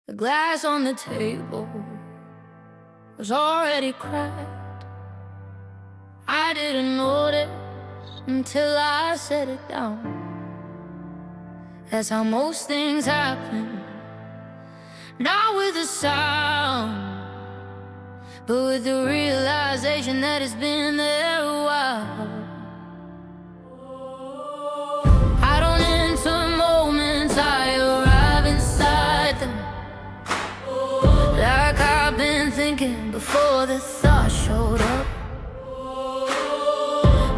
The glass on the table was already cracked. I didn't notice until I set it down. That's how most things happen. Not with a sound, but with the realization that it's been there a while. I don't enter moments, I arrive inside them. Like I've been thinking before the thought showed up.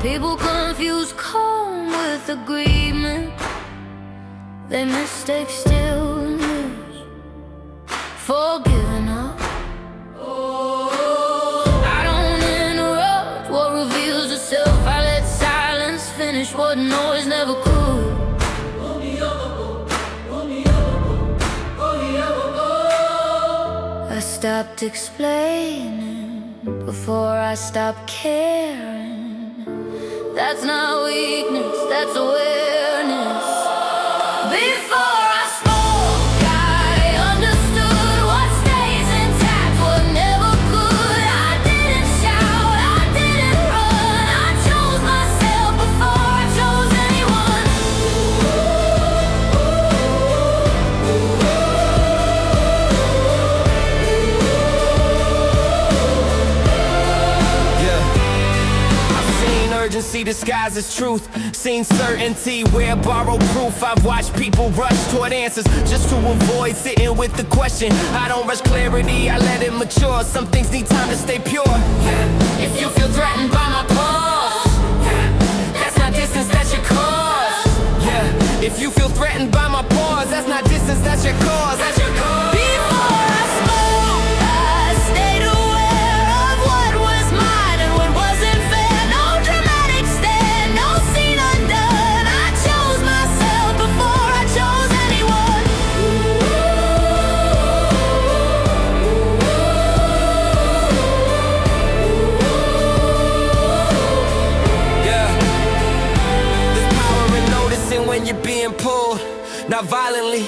People confuse calm with agreement. They mistake stillness for giving up. I don't interrupt what reveals itself. I let silence finish what noise never could. I stopped explaining before I stopped caring. That's not weakness, that's awareness. Before I spoke, I understood what stays intact, what never could. I didn't shout, I didn't run. I chose myself before I chose anyone. Urgency disguised as truth. Seen certainty where borrowed proof. I've watched people rush toward answers just to avoid sitting with the question. I don't rush clarity, I let it mature. Some things need time to stay pure. If you feel threatened by my pause, that's not distance, that's your cause. If you feel threatened by my pause, that's not distance, that's your cause. That's your cause. Before I spoke, I stayed aware of what was mine and what wasn't fair. No dramatic stand, no scene undone. I chose myself before I chose anyone. There's power in noticing when you're being pulled. Not violently,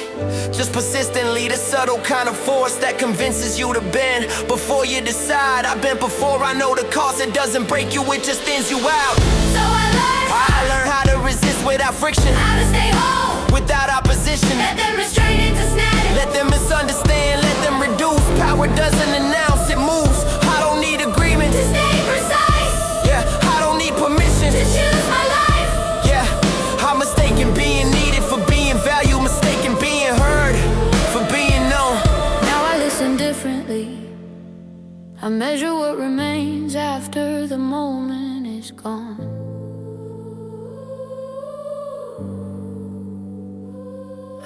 just persistently. The subtle kind of force that convinces you to bend before you decide. I've been before, I know the cost. It doesn't break you, it just thins you out. So I learned how to resist without friction, how to stay whole. without opposition. Let them restrain into snapping. Let them misunderstand, let them reduce. Power doesn't announce, it moves. I don't need agreement To stay precise, yeah, I don't need permission. to choose my life. Yeah, I'm mistaken being needed for being valued, mistaken being heard for being known. Now I listen differently. I measure what remains after the moment is gone.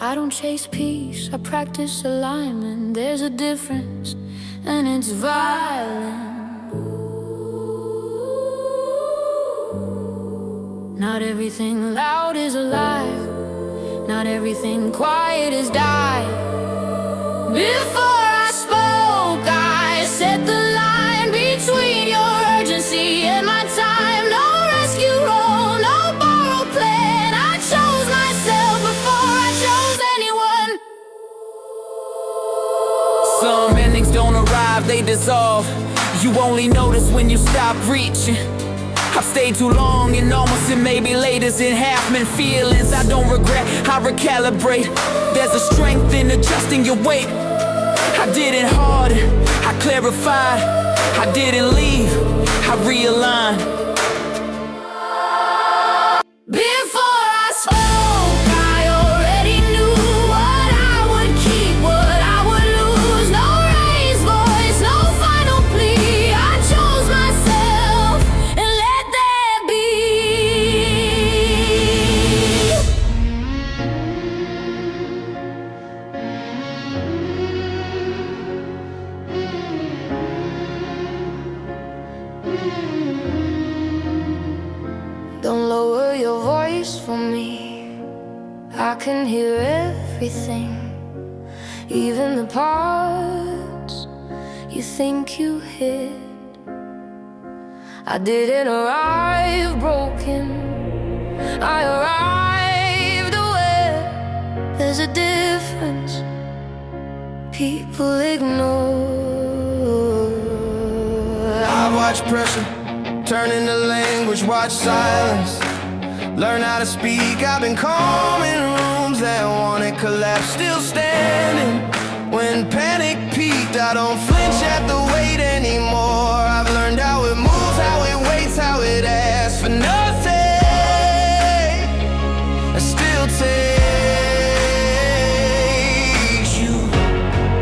I don't chase peace, I practice alignment. There's a difference, and it's violent. Not everything loud is alive. Not everything quiet is died. Before I spoke, I set the line between your urgency and my time. No rescue role, no borrowed plan. I chose myself before I chose anyone. Some endings don't arrive, they dissolve. You only notice when you stop reaching. I've stayed too long and almost and maybe late as in half-meant feelings. I don't regret, I recalibrate. There's a strength in adjusting your weight. I did it hard, I clarified. I didn't leave, I realigned. Before I spoke, I already knew what I would keep, what I would lose. No raised voice, no final plea. I chose myself and let there be. Don't lower your voice for me. I can hear everything, even the parts you think you hid. I didn't arrive broken, I arrived aware. There's a difference people ignore. I've watched pressure turn into language, watch silence, learn how to speak. I've been calm in rooms that wanted collapse, still standing when panic peaked. I don't flinch at the weight anymore. I've learned how it moves, how it waits, how it asks for nothing. It still takes you.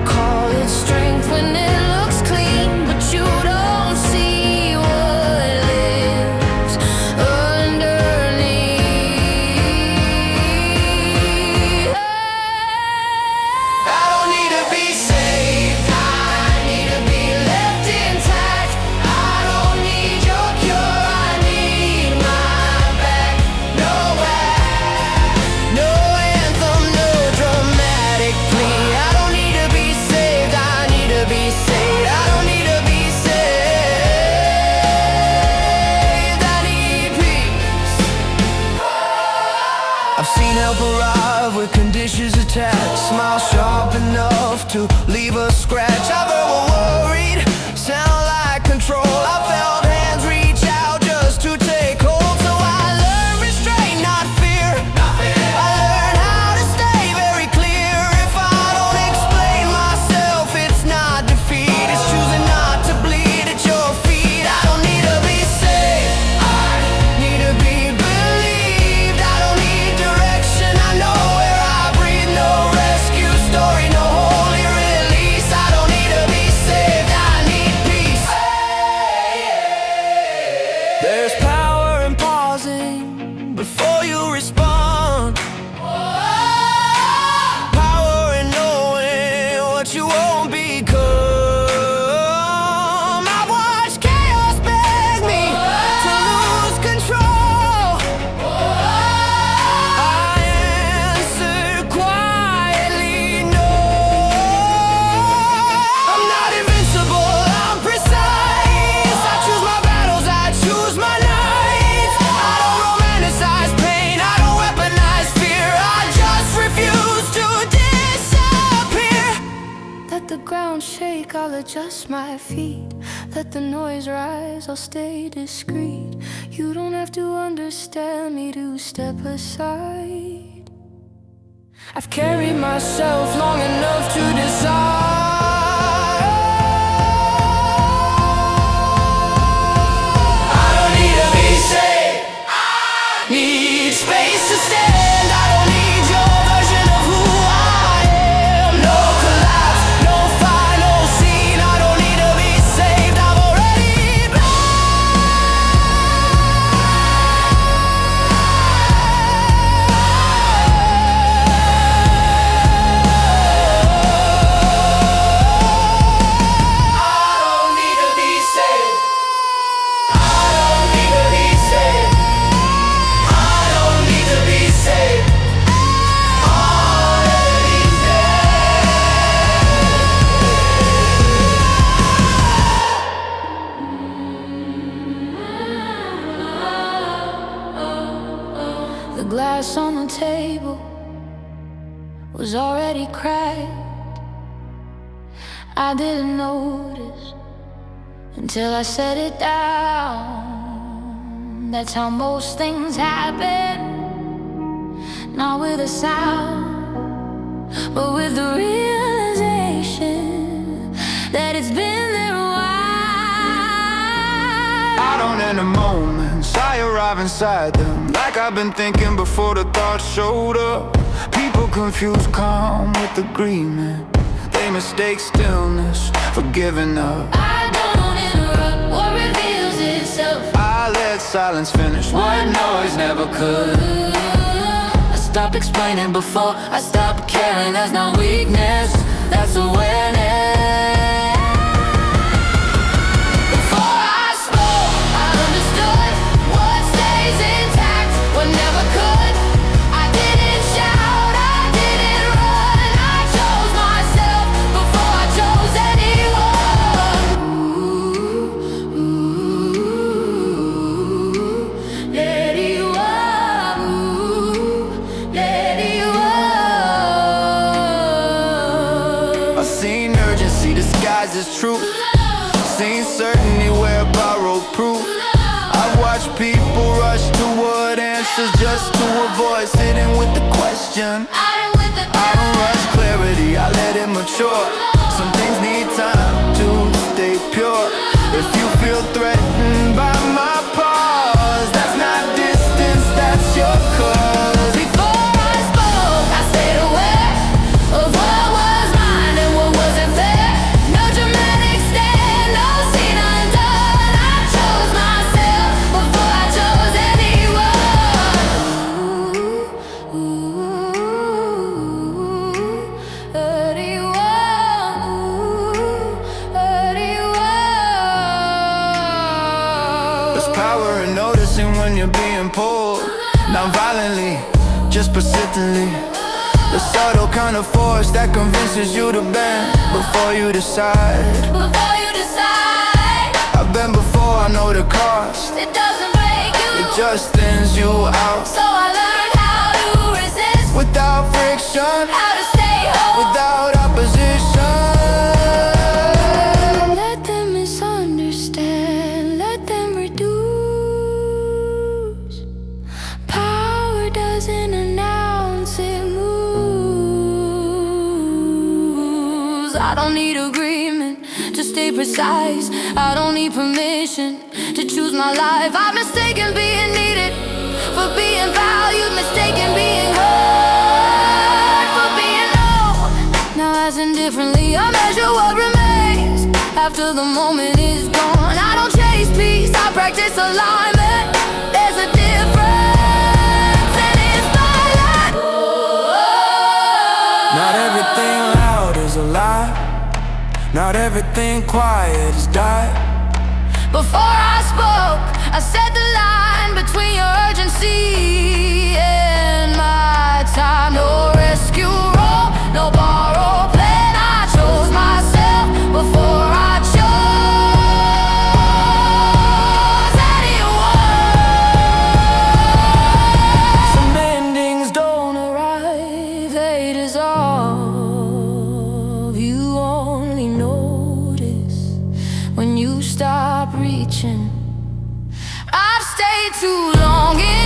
Call it strength when it looks clean, but you don't see what lives underneath. I don't need to be saved, I need to be left intact. I don't need your cure, I need my back. No act, no anthem, no dramatic plea. I don't need to be saved, I need to be saved. I don't need to be saved, I need peace. I've seen help arrive with conditions attached, smile sharp enough to leave a scratch. I've worried, sound like control. I felt hands reach out just to take hold. So I learned restraint, not fear. I learned how to stay very clear. If I don't explain myself, it's not defeat. It's choosing not to bleed at your feet. I don't need to be saved, I need to be believed. I don't need direction, I know where I breathe. No rescue story, no holy release. I don't need to be saved, I need peace. There's power in pausing before you respond. Power in knowing what you won't become. I've watched chaos beg me to lose control. I answer quietly, no. I'm not invincible, I'm precise. I choose my battles, I choose my nights. I don't romanticize pain, I don't weaponize fear. I just refuse to disappear. Let the ground shake, I'll adjust my feet. Let the noise rise, I'll stay discreet. You don't have to understand me to step aside. I've carried myself long enough to decide. I don't need to be saved, I need space to stand. I don't need your version of who I am. No collapse, no final scene. I don't need to be saved, I've already been. I don't need to be saved, I don't need to be saved. I don't need to be saved, already The glass on the table was already cracked. I didn't notice until I set it down. That's how most things happen. Not with a sound, but with the realization that it's been there a while. I don't end the moments, I arrive inside them. Like I've been thinking before the thoughts showed up. People confuse calm with agreement. They mistake stillness for giving up. I don't interrupt what reveals itself. I let silence finish what noise never could. I stop explaining before I stop caring. That's not weakness, that's awareness. Before I spoke, I understood what stays intact, what never could. I didn't shout, I didn't run. I chose myself before I chose anyone. Let you up, let you up. Seen urgency disguised as truth. Seen certainty wear borrowed proof. I watch people rush toward answers just to avoid sitting with the question. I don't rush clarity, I let it mature. Some things need time to stay pure. If you feel threatened by my pause, that's not distance, that's your cause. Before I spoke, I stayed aware of what was mine and what wasn't fair. No dramatic stand, no scene undone. I chose myself before I chose anyone. There's power in noticing when you're being pulled, not violently, just persistently. The subtle kind of force that convinces you to bend before you decide. Before you decide, I've been before, I know the cost. it doesn't break you, It just thins you out. so I learned how to resist, Without friction, how to stay whole. without opposition. Let them misunderstand, let them reduce. Power doesn't announce, it moves. I don't need agreement to stay precise. I don't need permission to choose my life. I've mistaken being needed for being valued, mistaken being heard for being known. Now as indifferently I measure what remains after the moment is gone. I don't chase peace, I practice alignment. There's a difference and it's violent. Not everything loud is a lie. Not everything quiet is die. Before I spoke, I set the line between your urgency and my time. No rescue role, no borrowed plan. I chose myself before I chose anyone. Some endings don't arrive, they dissolve. You only notice when you stop reaching. I've stayed too long in